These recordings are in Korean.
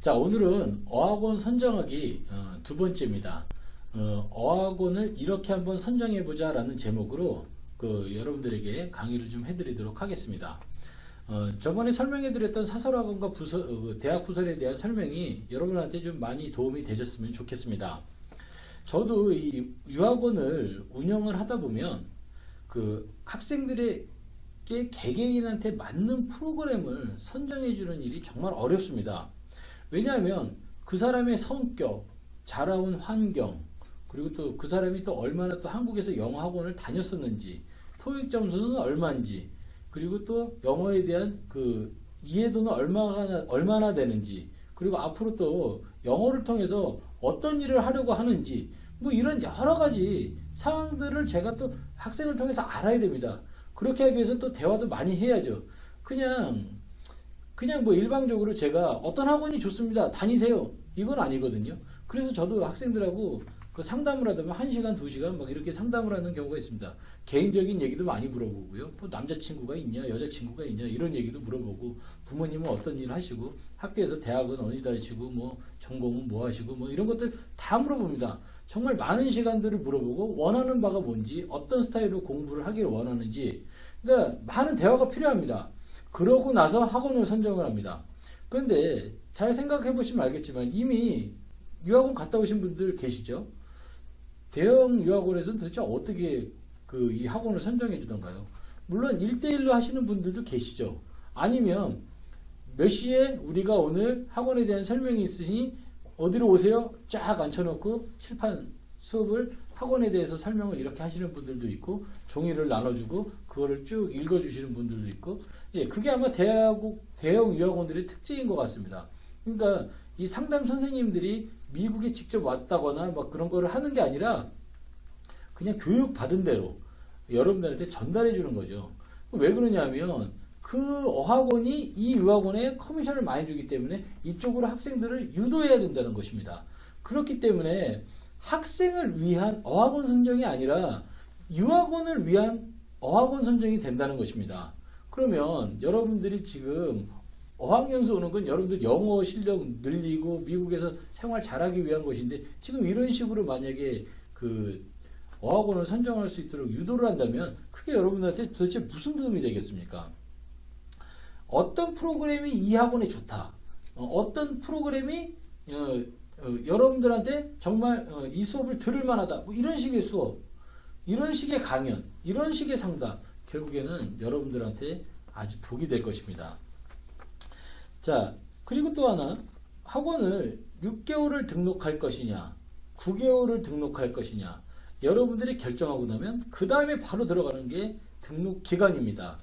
자, 오늘은 어학원 선정하기 두 번째입니다. 어학원을 이렇게 한번 선정해보자 라는 제목으로 여러분들에게 강의를 좀 해드리도록 하겠습니다. 저번에 설명해드렸던 사설학원과 대학 부설에 대한 설명이 여러분한테 좀 많이 도움이 되셨으면 좋겠습니다. 저도 이 유학원을 운영을 하다 보면 학생들에게 개개인한테 맞는 프로그램을 선정해주는 일이 정말 어렵습니다. 왜냐하면 그 사람의 성격, 자라온 환경, 그리고 또 그 사람이 또 얼마나 또 한국에서 영어 학원을 다녔었는지, 토익 점수는 얼마인지, 그리고 또 영어에 대한 이해도는 얼마나 되는지, 그리고 앞으로 또 영어를 통해서 어떤 일을 하려고 하는지, 뭐 이런 여러 가지 사항들을 제가 또 학생을 통해서 알아야 됩니다. 그렇게 하기 위해서 또 대화도 많이 해야죠. 그냥 뭐 일방적으로 제가 어떤 학원이 좋습니다, 다니세요, 이건 아니거든요. 그래서 저도 학생들하고 상담을 하다 보면 1시간, 2시간 막 이렇게 상담을 하는 경우가 있습니다. 개인적인 얘기도 많이 물어보고요. 뭐 남자친구가 있냐, 여자친구가 있냐, 이런 얘기도 물어보고, 부모님은 어떤 일 하시고, 학교에서 대학은 어디 다니시고, 뭐 전공은 뭐 하시고, 뭐 이런 것들 다 물어봅니다. 정말 많은 시간들을 물어보고, 원하는 바가 뭔지, 어떤 스타일로 공부를 하기를 원하는지, 그러니까 많은 대화가 필요합니다. 그러고 나서 학원을 선정을 합니다. 그런데 잘 생각해 보시면 알겠지만 이미 유학원 갔다 오신 분들 계시죠? 대형 유학원에서는 도대체 어떻게 이 학원을 선정해 주던가요? 물론 1대1로 하시는 분들도 계시죠. 아니면 몇 시에 우리가 오늘 학원에 대한 설명이 있으니 어디로 오세요? 쫙 앉혀놓고 칠판 수업을 학원에 대해서 설명을 이렇게 하시는 분들도 있고, 종이를 나눠주고 그거를 쭉 읽어주시는 분들도 있고, 그게 아마 대형 유학원들의 특징인 것 같습니다. 그러니까 이 상담 선생님들이 미국에 직접 왔다거나 막 그런 거를 하는 게 아니라 그냥 교육 받은 대로 여러분들한테 전달해 주는 거죠. 왜 그러냐면 그 어학원이 이 유학원에 커미션을 많이 주기 때문에 이쪽으로 학생들을 유도해야 된다는 것입니다. 그렇기 때문에 학생을 위한 어학원 선정이 아니라 유학원을 위한 어학원 선정이 된다는 것입니다. 그러면 여러분들이 지금 어학연수 오는 건 여러분들 영어 실력 늘리고 미국에서 생활 잘하기 위한 것인데, 지금 이런 식으로 만약에 어학원을 선정할 수 있도록 유도를 한다면 그게 여러분들한테 도대체 무슨 도움이 되겠습니까? 어떤 프로그램이 이 학원에 좋다, 어떤 프로그램이 여러분들한테 정말 이 수업을 들을 만하다, 뭐 이런 식의 수업, 이런 식의 강연, 이런 식의 상담, 결국에는 여러분들한테 아주 독이 될 것입니다. 자, 그리고 또 하나, 학원을 6개월을 등록할 것이냐, 9개월을 등록할 것이냐, 여러분들이 결정하고 나면 그 다음에 바로 들어가는 게 등록 기간입니다.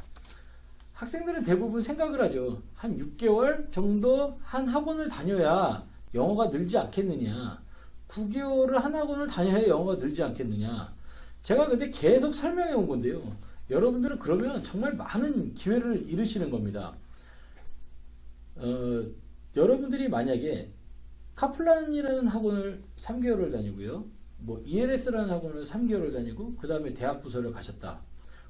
학생들은 대부분 생각을 하죠. 한 6개월 정도 한 학원을 다녀야 영어가 늘지 않겠느냐, 9개월을 한 학원을 다녀야 영어가 늘지 않겠느냐. 제가 근데 계속 설명해 온 건데요, 여러분들은 그러면 정말 많은 기회를 잃으시는 겁니다. 여러분들이 만약에 카플란이라는 학원을 3개월을 다니고요, 뭐 ELS라는 학원을 3개월을 다니고 그 다음에 대학 부서를 가셨다.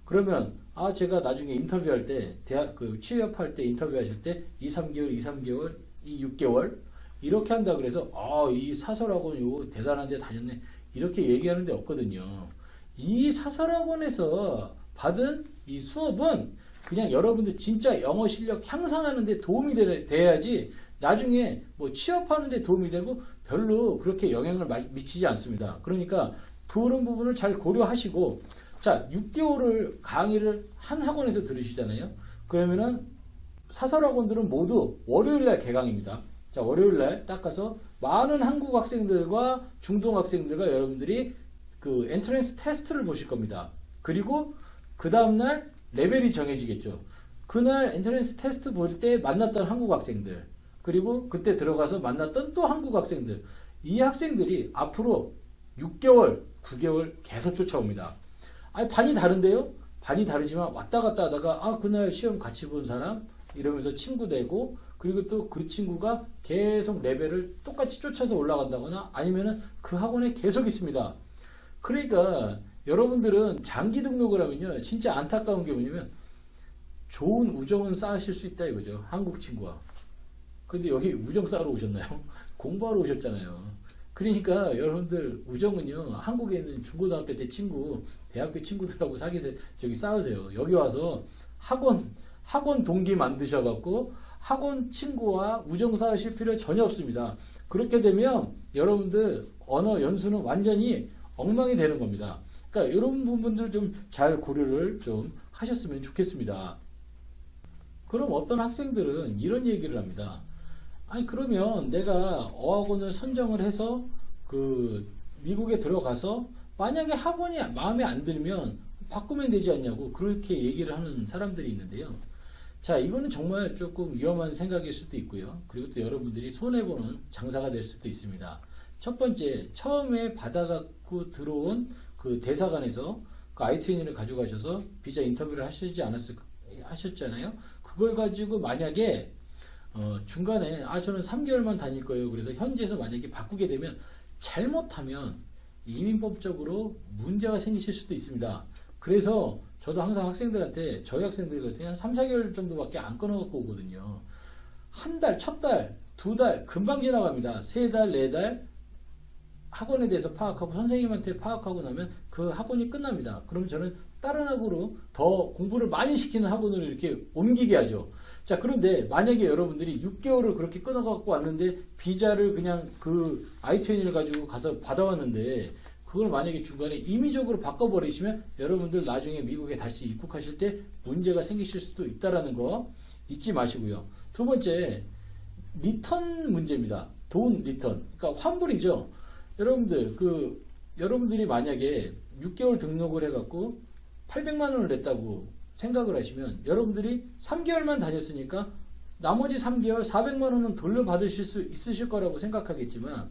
그러면 제가 나중에 인터뷰할 때, 대학 취업할 때 인터뷰하실 때 2-3개월, 6개월 이렇게 한다 그래서 이 사설학원 이거 대단한 데 다녔네, 이렇게 얘기하는 데 없거든요. 이 사설학원에서 받은 이 수업은 그냥 여러분들 진짜 영어 실력 향상하는 데 도움이 돼야지, 나중에 뭐 취업하는 데 도움이 되고 별로 그렇게 영향을 미치지 않습니다. 그러니까 그런 부분을 잘 고려하시고, 자, 6개월을 강의를 한 학원에서 들으시잖아요. 그러면은 사설학원들은 모두 월요일날 개강입니다. 자, 월요일날 딱 가서 많은 한국 학생들과 중동 학생들과 여러분들이 엔트런스 테스트를 보실 겁니다. 그리고 그 다음날 레벨이 정해지겠죠. 그날 엔트런스 테스트 볼 때 만났던 한국 학생들, 그리고 그때 들어가서 만났던 또 한국 학생들, 이 학생들이 앞으로 6개월, 9개월 계속 쫓아옵니다. 반이 다른데요? 반이 다르지만 왔다 갔다 하다가 그날 시험 같이 본 사람 이러면서 친구 되고, 그리고 또 그 친구가 계속 레벨을 똑같이 쫓아서 올라간다거나 아니면은 그 학원에 계속 있습니다. 그러니까 여러분들은 장기 등록을 하면요, 진짜 안타까운 게 뭐냐면 좋은 우정은 쌓으실 수 있다 이거죠, 한국 친구와. 근데 여기 우정 쌓으러 오셨나요? 공부하러 오셨잖아요. 그러니까 여러분들 우정은요, 한국에 있는 중고등학교 때 친구, 대학교 친구들하고 저기 싸우세요. 여기 와서 학원 동기 만드셔갖고 학원 친구와 우정 쌓으실 필요 전혀 없습니다. 그렇게 되면 여러분들 언어 연수는 완전히 엉망이 되는 겁니다. 그러니까 이런 부분들 좀 잘 고려를 좀 하셨으면 좋겠습니다. 그럼 어떤 학생들은 이런 얘기를 합니다. 아니 그러면 내가 어학원을 선정을 해서 그 미국에 들어가서 만약에 학원이 마음에 안 들면 바꾸면 되지 않냐고 그렇게 얘기를 하는 사람들이 있는데요. 자, 이거는 정말 조금 위험한 생각일 수도 있고요. 그리고 또 여러분들이 손해보는 장사가 될 수도 있습니다. 첫 번째, 처음에 받아갖고 들어온 그 대사관에서 그 I-20을 가져가셔서 비자 인터뷰를 하셨잖아요. 그걸 가지고 만약에 중간에 저는 3개월만 다닐 거예요. 그래서 현지에서 만약에 바꾸게 되면 잘못하면 이민법적으로 문제가 생기실 수도 있습니다. 그래서 저도 항상 학생들한테 저희 학생들 같은 한 3, 4개월 정도밖에 안 끊어갖고 오거든요. 한 달, 첫 달, 두 달 금방 지나갑니다. 세 달, 네 달 학원에 대해서 파악하고 선생님한테 파악하고 나면 그 학원이 끝납니다. 그럼 저는 다른 학원으로 더 공부를 많이 시키는 학원으로 이렇게 옮기게 하죠. 자, 그런데 만약에 여러분들이 6개월을 그렇게 끊어갖고 왔는데 비자를 그냥 그 I-20을 가지고 가서 받아왔는데 그걸 만약에 중간에 임의적으로 바꿔버리시면 여러분들 나중에 미국에 다시 입국하실 때 문제가 생기실 수도 있다는 거 잊지 마시고요. 두 번째, 리턴 문제입니다. 돈 리턴. 그러니까 환불이죠. 여러분들이 만약에 6개월 등록을 해갖고 800만 원을 냈다고 생각을 하시면 여러분들이 3개월만 다녔으니까 나머지 3개월 400만 원은 돌려받으실 수 있으실 거라고 생각하겠지만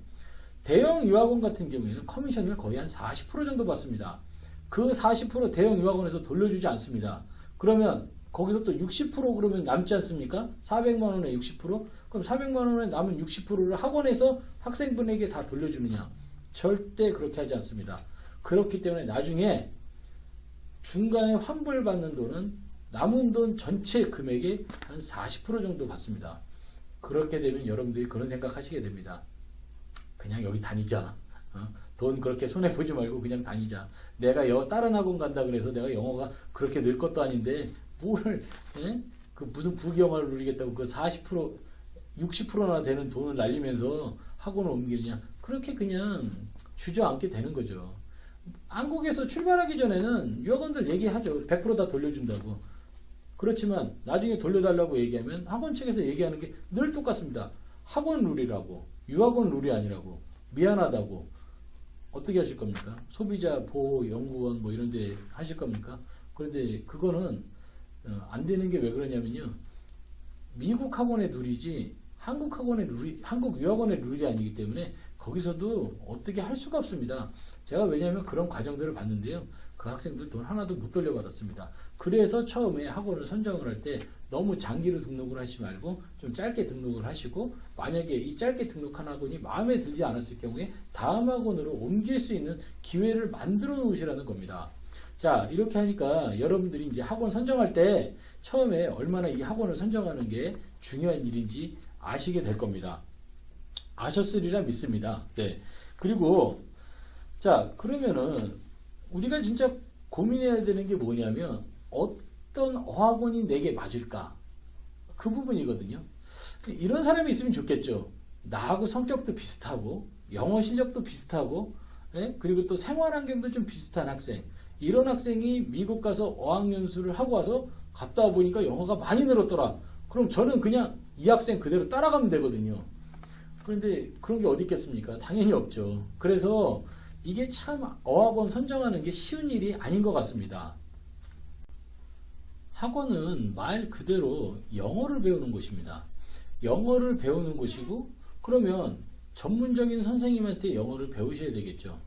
대형 유학원 같은 경우에는 커미션을 거의 한 40% 정도 받습니다. 그 40% 대형 유학원에서 돌려주지 않습니다. 그러면 거기서 또 60% 그러면 남지 않습니까? 400만 원에 60%? 그럼 400만 원에 남은 60%를 학원에서 학생분에게 다 돌려주느냐? 절대 그렇게 하지 않습니다. 그렇기 때문에 나중에 중간에 환불받는 돈은 남은 돈 전체 금액의 한 40% 정도 받습니다. 그렇게 되면 여러분들이 그런 생각 하시게 됩니다. 그냥 여기 다니자. 돈 그렇게 손해보지 말고 그냥 다니자. 내가 다른 학원 간다 그래서 내가 영어가 그렇게 늘 것도 아닌데 그 무슨 부귀영화를 누리겠다고 그 40%, 60%나 되는 돈을 날리면서 학원을 옮기느냐. 그렇게 그냥 주저앉게 되는 거죠. 한국에서 출발하기 전에는 유학원들 얘기하죠. 100% 다 돌려준다고. 그렇지만 나중에 돌려달라고 얘기하면 학원 측에서 얘기하는 게 늘 똑같습니다. 학원 룰이라고. 유학원 룰이 아니라고. 미안하다고. 어떻게 하실 겁니까? 소비자 보호 연구원 뭐 이런 데 하실 겁니까? 그런데 그거는 안 되는 게 왜 그러냐면요. 미국 학원의 룰이지 한국 유학원의 룰이 아니기 때문에 거기서도 어떻게 할 수가 없습니다. 제가 왜냐하면 그런 과정들을 봤는데요. 그 학생들 돈 하나도 못 돌려받았습니다. 그래서 처음에 학원을 선정을 할 때 너무 장기로 등록을 하시지 말고 좀 짧게 등록을 하시고 만약에 이 짧게 등록한 학원이 마음에 들지 않았을 경우에 다음 학원으로 옮길 수 있는 기회를 만들어 놓으시라는 겁니다. 자, 이렇게 하니까 여러분들이 이제 학원 선정할 때 처음에 얼마나 이 학원을 선정하는 게 중요한 일인지 아시게 될 겁니다. 아셨으리라 믿습니다. 네. 그리고 자, 그러면은 우리가 진짜 고민해야 되는 게 뭐냐면 어떤 어학원이 내게 맞을까? 그 부분이거든요. 이런 사람이 있으면 좋겠죠. 나하고 성격도 비슷하고 영어 실력도 비슷하고 그리고 또 생활 환경도 좀 비슷한 학생. 이런 학생이 미국 가서 어학연수를 하고 와서 갔다 와 보니까 영어가 많이 늘었더라. 그럼 저는 그냥 이 학생 그대로 따라가면 되거든요. 그런데 그런 게 어디 있겠습니까? 당연히 없죠. 그래서 이게 참 어학원 선정하는 게 쉬운 일이 아닌 것 같습니다. 학원은 말 그대로 영어를 배우는 곳입니다. 영어를 배우는 곳이고 그러면 전문적인 선생님한테 영어를 배우셔야 되겠죠.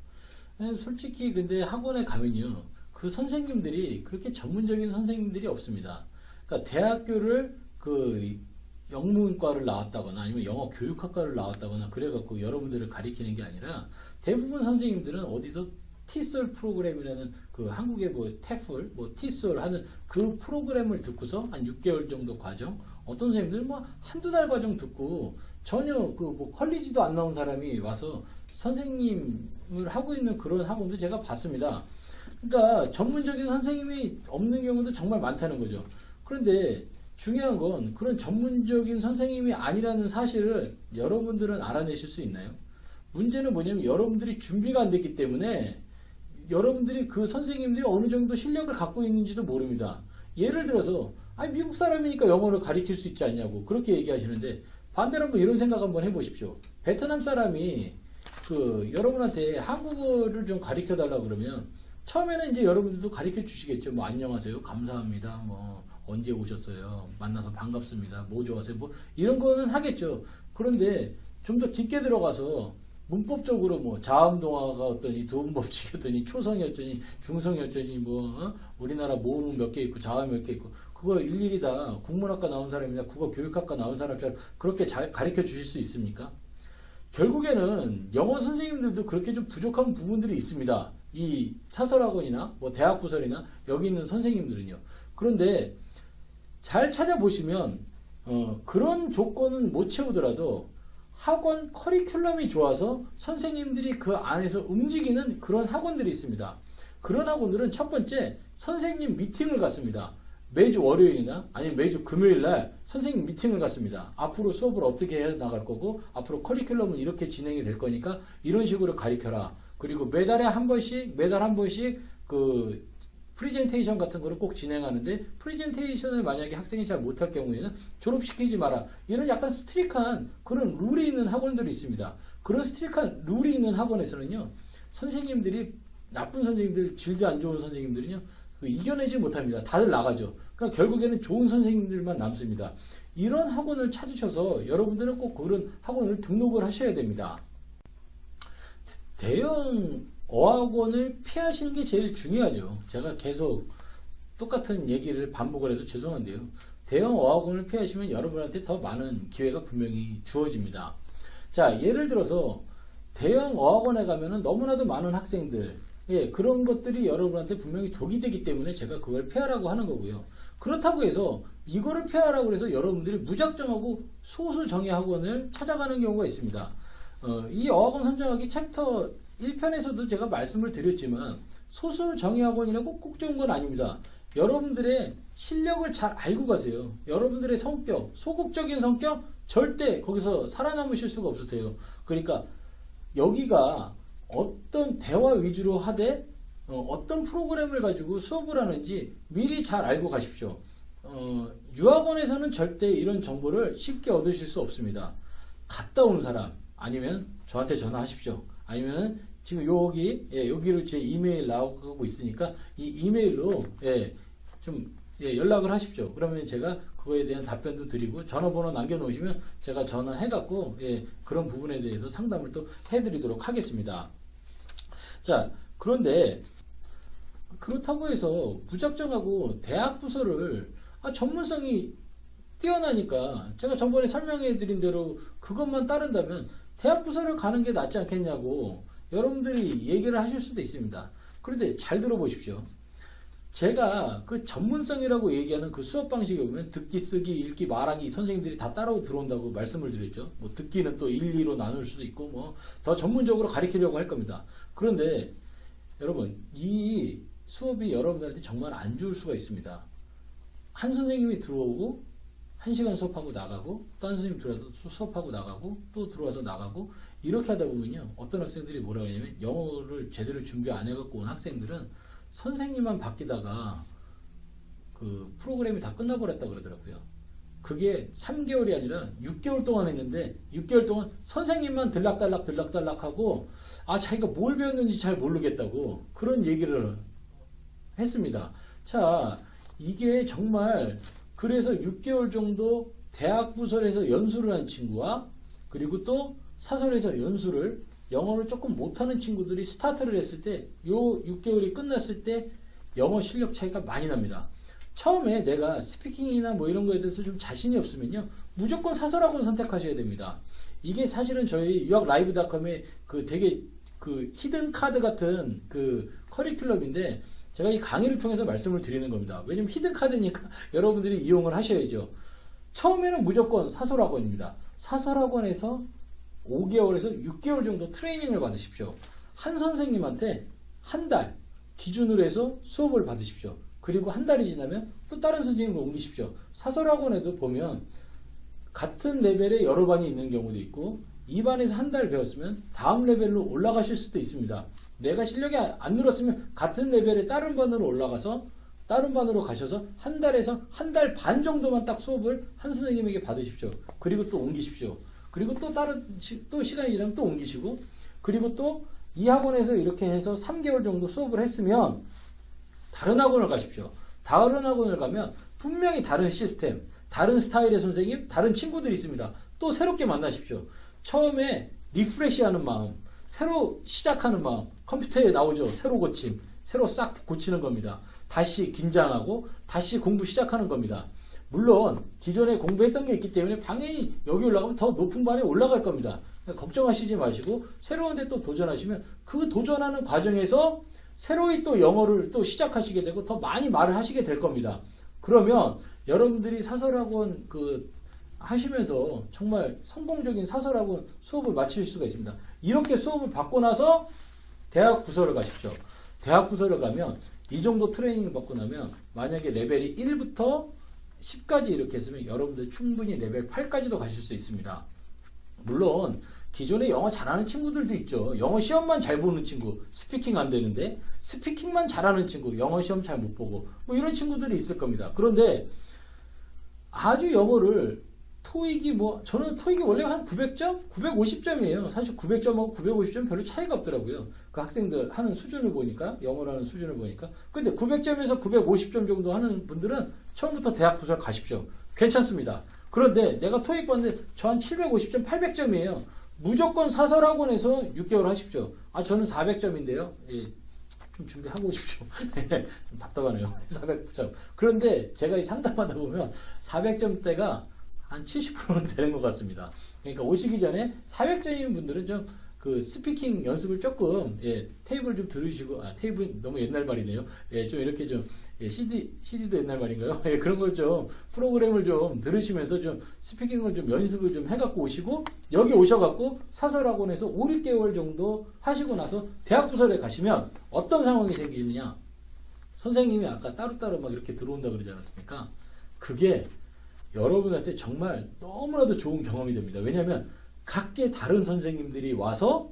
솔직히 근데 학원에 가면요. 그 선생님들이 그렇게 전문적인 선생님들이 없습니다. 그러니까 대학교를 그 영문과를 나왔다거나 아니면 영어 교육학과를 나왔다거나 그래갖고 여러분들을 가리키는 게 아니라 대부분 선생님들은 어디서 티솔 프로그램이라는 그 한국의 뭐 태풀, 뭐 티솔 하는 그 프로그램을 듣고서 한 6개월 정도 과정, 어떤 선생님들 뭐 한두 달 과정 듣고 전혀 그 뭐 컬리지도 안 나온 사람이 와서 선생님을 하고 있는 그런 학원도 제가 봤습니다. 그러니까 전문적인 선생님이 없는 경우도 정말 많다는 거죠. 그런데 중요한 건 그런 전문적인 선생님이 아니라는 사실을 여러분들은 알아내실 수 있나요? 문제는 뭐냐면 여러분들이 준비가 안 됐기 때문에 여러분들이 그 선생님들이 어느 정도 실력을 갖고 있는지도 모릅니다. 예를 들어서 아니 미국 사람이니까 영어를 가르칠 수 있지 않냐고 그렇게 얘기하시는데 반대로 한번 이런 생각 한번 해보십시오. 베트남 사람이 그 여러분한테 한국어를 좀 가르쳐 달라고 그러면 처음에는 이제 여러분들도 가르쳐 주시겠죠. 뭐 안녕하세요, 감사합니다, 뭐 언제 오셨어요, 만나서 반갑습니다, 뭐 좋아하세요, 뭐 이런 거는 하겠죠. 그런데 좀 더 깊게 들어가서 문법적으로 뭐 자음동화가 어떠니, 도음법칙이었더니, 초성이었더니, 중성이었더니, 뭐 우리나라 모음은 몇 개 있고 자음 몇 개 있고 그거 일일이 다 국문학과 나온 사람이나 국어 교육학과 나온 사람처럼 그렇게 잘 가르쳐 주실 수 있습니까? 결국에는 영어 선생님들도 그렇게 좀 부족한 부분들이 있습니다. 이 사설학원이나 뭐 대학부설이나 여기 있는 선생님들은요. 그런데 잘 찾아보시면 그런 조건은 못 채우더라도 학원 커리큘럼이 좋아서 선생님들이 그 안에서 움직이는 그런 학원들이 있습니다. 그런 학원들은 첫 번째 선생님 미팅을 갖습니다. 매주 월요일이나 아니면 매주 금요일날 선생님 미팅을 갖습니다. 앞으로 수업을 어떻게 해 나갈 거고 앞으로 커리큘럼은 이렇게 진행이 될 거니까 이런 식으로 가르쳐라. 그리고 매달 한 번씩 그 프리젠테이션 같은 거를 꼭 진행하는데 프리젠테이션을 만약에 학생이 잘 못할 경우에는 졸업시키지 마라. 이런 약간 스트릭한 그런 룰이 있는 학원들이 있습니다. 그런 스트릭한 룰이 있는 학원에서는요. 선생님들이 나쁜 선생님들, 질도 안 좋은 선생님들은요. 이겨내지 못합니다. 다들 나가죠. 그러니까 결국에는 좋은 선생님들만 남습니다. 이런 학원을 찾으셔서 여러분들은 꼭 그런 학원을 등록을 하셔야 됩니다. 대형 어학원을 피하시는 게 제일 중요하죠. 제가 계속 똑같은 얘기를 반복을 해서 죄송한데요. 대형 어학원을 피하시면 여러분한테 더 많은 기회가 분명히 주어집니다. 자, 예를 들어서 대형 어학원에 가면은 너무나도 많은 학생들, 그런 것들이 여러분한테 분명히 독이 되기 때문에 제가 그걸 피하라고 하는 거고요. 그렇다고 해서 이거를 피하라고 해서 여러분들이 무작정하고 소수 정예 학원을 찾아가는 경우가 있습니다. 이 어학원 선정하기 챕터 1편에서도 제가 말씀을 드렸지만 소수 정예 학원이라고 꼭 좋은 건 아닙니다. 여러분들의 실력을 잘 알고 가세요. 여러분들의 성격, 소극적인 성격 절대 거기서 살아남으실 수가 없으세요. 그러니까 여기가 어떤 대화 위주로 하되 어떤 프로그램을 가지고 수업을 하는지 미리 잘 알고 가십시오. 유학원에서는 절대 이런 정보를 쉽게 얻으실 수 없습니다. 갔다 온 사람 아니면 저한테 전화하십시오. 아니면 지금 여기로 제 이메일 나오고 있으니까 이 이메일로 연락을 하십시오. 그러면 제가 그거에 대한 답변도 드리고 전화번호 남겨놓으시면 제가 전화해갖고 그런 부분에 대해서 상담을 또 해드리도록 하겠습니다. 자, 그런데 그렇다고 해서 무작정하고 대학 부서를 전문성이 뛰어나니까 제가 전번에 설명해드린 대로 그것만 따른다면 대학 부서를 가는 게 낫지 않겠냐고 여러분들이 얘기를 하실 수도 있습니다. 그런데 잘 들어보십시오. 제가 그 전문성이라고 얘기하는 그 수업 방식에 보면 듣기, 쓰기, 읽기, 말하기 선생님들이 다 따라오 들어온다고 말씀을 드렸죠. 뭐 듣기는 또 1, 2로 나눌 수도 있고 뭐 더 전문적으로 가르치려고 할 겁니다. 그런데 여러분 이 수업이 여러분들한테 정말 안 좋을 수가 있습니다. 한 선생님이 들어오고 1시간 수업하고 나가고 또 한 선생님 들어와서 수업하고 나가고 또 들어와서 나가고 이렇게 하다 보면요. 어떤 학생들이 뭐라고 하냐면 영어를 제대로 준비 안 해갖고 온 학생들은 선생님만 바뀌다가 그 프로그램이 다 끝나버렸다 그러더라고요. 그게 3개월이 아니라 6개월 동안 했는데 6개월 동안 선생님만 들락달락 하고 자기가 뭘 배웠는지 잘 모르겠다고 그런 얘기를 했습니다. 자, 이게 정말 그래서 6개월 정도 대학 부설에서 연수를 한 친구와 그리고 또 사설에서 연수를 영어를 조금 못하는 친구들이 스타트를 했을 때 요 6개월이 끝났을 때 영어 실력 차이가 많이 납니다. 처음에 내가 스피킹이나 뭐 이런 거에 대해서 좀 자신이 없으면요 무조건 사설학원 선택하셔야 됩니다. 이게 사실은 저희 유학라이브닷컴에 그 되게 그 히든 카드 같은 그 커리큘럼인데 제가 이 강의를 통해서 말씀을 드리는 겁니다. 왜냐면 히든 카드니까 여러분들이 이용을 하셔야죠. 처음에는 무조건 사설학원입니다. 사설학원에서 5개월에서 6개월 정도 트레이닝을 받으십시오. 한 선생님한테 한 달 기준으로 해서 수업을 받으십시오. 그리고 한 달이 지나면 또 다른 선생님을 옮기십시오. 사설학원에도 보면 같은 레벨에 여러 반이 있는 경우도 있고 이 반에서 한 달 배웠으면 다음 레벨로 올라가실 수도 있습니다. 내가 실력이 안 늘었으면 같은 레벨에 다른 반으로 올라가서 다른 반으로 가셔서 한 달에서 한 달 반 정도만 딱 수업을 한 선생님에게 받으십시오. 그리고 또 옮기십시오. 그리고 또 또 시간이 지나면 또 옮기시고 그리고 또 이 학원에서 이렇게 해서 3개월 정도 수업을 했으면 다른 학원을 가십시오. 다른 학원을 가면 분명히 다른 시스템, 다른 스타일의 선생님, 다른 친구들이 있습니다. 또 새롭게 만나십시오. 처음에 리프레시하는 마음, 새로 시작하는 마음, 컴퓨터에 나오죠. 새로 고침, 새로 싹 고치는 겁니다. 다시 긴장하고 다시 공부 시작하는 겁니다. 물론 기존에 공부했던 게 있기 때문에 당연히 여기 올라가면 더 높은 반에 올라갈 겁니다. 걱정하시지 마시고 새로운 데 또 도전하시면 그 도전하는 과정에서 새로이 또 영어를 또 시작하시게 되고 더 많이 말을 하시게 될 겁니다. 그러면 여러분들이 사설학원 하시면서 정말 성공적인 사설학원 수업을 마칠 수가 있습니다. 이렇게 수업을 받고 나서 대학 부서를 가십시오. 대학 부서를 가면 이 정도 트레이닝을 받고 나면 만약에 레벨이 1부터 10까지 이렇게 했으면 여러분들 충분히 레벨 8까지도 가실 수 있습니다. 물론 기존에 영어 잘하는 친구들도 있죠. 영어 시험만 잘 보는 친구, 스피킹 안 되는데 스피킹만 잘하는 친구, 영어 시험 잘 못 보고 뭐 이런 친구들이 있을 겁니다. 그런데 아주 영어를 토익이 저는 토익이 원래 한 900점? 950점이에요. 사실 900점하고 950점 별로 차이가 없더라고요. 그 학생들 하는 수준을 보니까, 영어를 하는 수준을 보니까. 근데 900점에서 950점 정도 하는 분들은 처음부터 대학 부설 가십시오. 괜찮습니다. 그런데 내가 토익 봤는데 저 한 750점, 800점이에요. 무조건 사설학원에서 6개월 하십시오. 저는 400점인데요. 예, 좀 준비하고 오십시오. 좀 답답하네요. 400점. 그런데 제가 이 상담하다 보면 400점대가 한 70%는 되는 것 같습니다. 그러니까 오시기 전에 400점인 분들은 좀 그 스피킹 연습을 조금 테이블 좀 들으시고 테이블 너무 옛날 말이네요. 좀 이렇게 좀 CD도 옛날 말인가요? 그런 걸 좀 프로그램을 좀 들으시면서 좀 스피킹을 좀 연습을 좀 해갖고 오시고 여기 오셔갖고 사설학원에서 5, 6개월 정도 하시고 나서 대학 부설에 가시면 어떤 상황이 생기느냐? 선생님이 아까 따로따로 막 이렇게 들어온다 그러지 않았습니까? 그게 여러분한테 정말 너무나도 좋은 경험이 됩니다. 왜냐하면 각계 다른 선생님들이 와서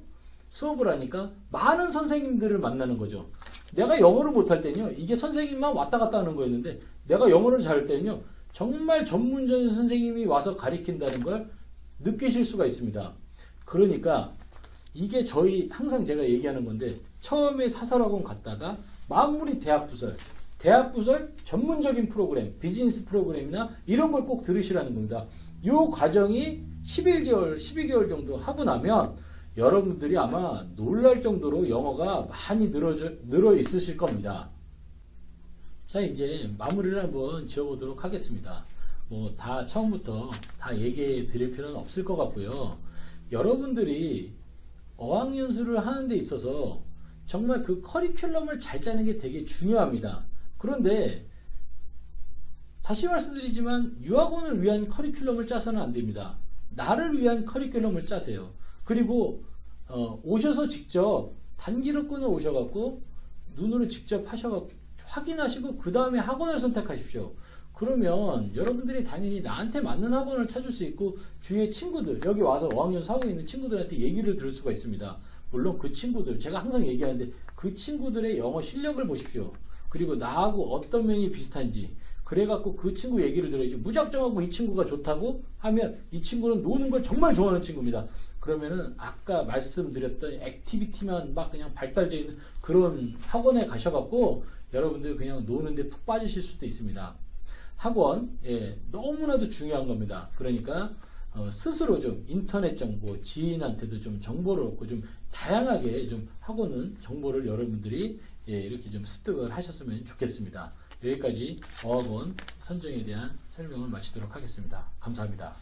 수업을 하니까 많은 선생님들을 만나는 거죠. 내가 영어를 못할 때는요, 이게 선생님만 왔다 갔다 하는 거였는데 내가 영어를 잘할 때는요, 정말 전문적인 선생님이 와서 가르친다는 걸 느끼실 수가 있습니다. 그러니까 이게 항상 제가 얘기하는 건데 처음에 사설학원 갔다가 마무리 대학 부설 전문적인 프로그램, 비즈니스 프로그램이나 이런 걸 꼭 들으시라는 겁니다. 이 과정이 11개월, 12개월 정도 하고 나면 여러분들이 아마 놀랄 정도로 영어가 많이 늘어 있으실 겁니다. 자, 이제 마무리를 한번 지어보도록 하겠습니다. 다 처음부터 다 얘기해 드릴 필요는 없을 것 같고요. 여러분들이 어학연수를 하는 데 있어서 정말 그 커리큘럼을 잘 짜는 게 되게 중요합니다. 그런데 다시 말씀드리지만 유학원을 위한 커리큘럼을 짜서는 안 됩니다. 나를 위한 커리큘럼을 짜세요. 그리고 오셔서 직접 단기로 끊어 오셔갖고 눈으로 직접 하셔갖고 확인하시고 그 다음에 학원을 선택하십시오. 그러면 여러분들이 당연히 나한테 맞는 학원을 찾을 수 있고 주위의 친구들, 여기 와서 어학연수 하고 있는 친구들한테 얘기를 들을 수가 있습니다. 물론 그 친구들, 제가 항상 얘기하는데 그 친구들의 영어 실력을 보십시오. 그리고 나하고 어떤 면이 비슷한지, 그래갖고 그 친구 얘기를 들어야지. 무작정하고 이 친구가 좋다고 하면 이 친구는 노는 걸 정말 좋아하는 친구입니다. 그러면은 아까 말씀드렸던 액티비티만 막 그냥 발달되어 있는 그런 학원에 가셔갖고 여러분들 그냥 노는데 푹 빠지실 수도 있습니다. 학원, 너무나도 중요한 겁니다. 그러니까 스스로 좀 인터넷 정보, 지인한테도 좀 정보를 얻고 좀 다양하게 좀 학원은 정보를 여러분들이 이렇게 좀 습득을 하셨으면 좋겠습니다. 여기까지 어학원 선정에 대한 설명을 마치도록 하겠습니다. 감사합니다.